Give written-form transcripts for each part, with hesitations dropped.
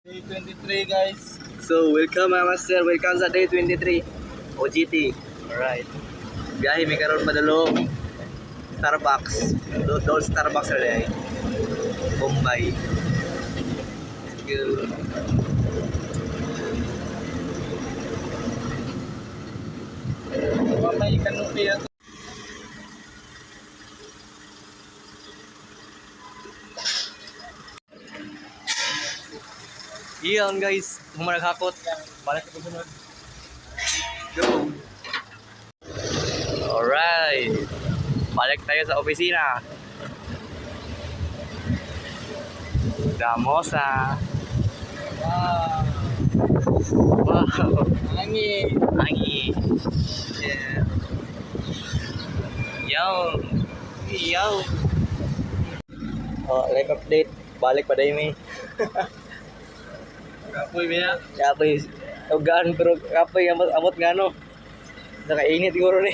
Day 23 guys. So, welcome mga master. Welcome sa day 23. OGT. Alright. Biyahe may karoon padalong Starbucks. Doon Starbucks na Bombay. Thank you. Mamay kanupi ako. Iyon guys. Humanaghakot. Balik ko sunod. Go. Alright. Balik tayo sa opisina. Damosa. Wow. Wow. Angin. Angin. Yeah. Yo. Yo. Oh, live update. Balik pa dahil may. Kapoy biya. Kapoy. Tugaan pero kapoy amot nga no. Nakainit siguro ni.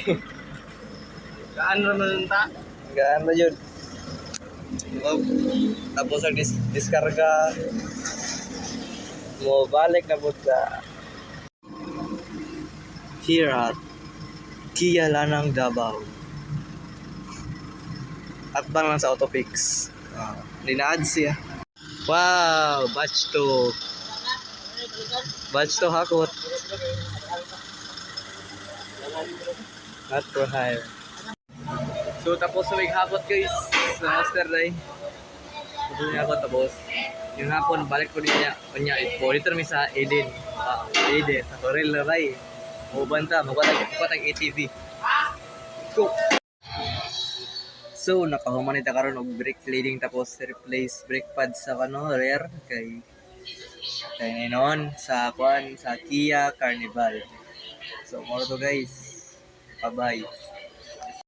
Kaan naman ta? Gaan na yun. Tapos ang diskarga. Mo balik na po sa here at Kia Lanang Davao. At bang lang sa Autopix. Linaad siya. Wow! Batch 2. Batch 2 hakot. Not for hire. So tapos sa may hakot guys sa master day. Tapos yung hakot tapos yung hapon balik ko niya kanya monitor mi sa Eden. Eden sa Toril na bay. Mubanta magpatag ATV. Go. So nakahuman ita karon og brake leading tapos replace brake pad sa rear kay noon sa Kia Carnival. So mo to guys. Bye-bye.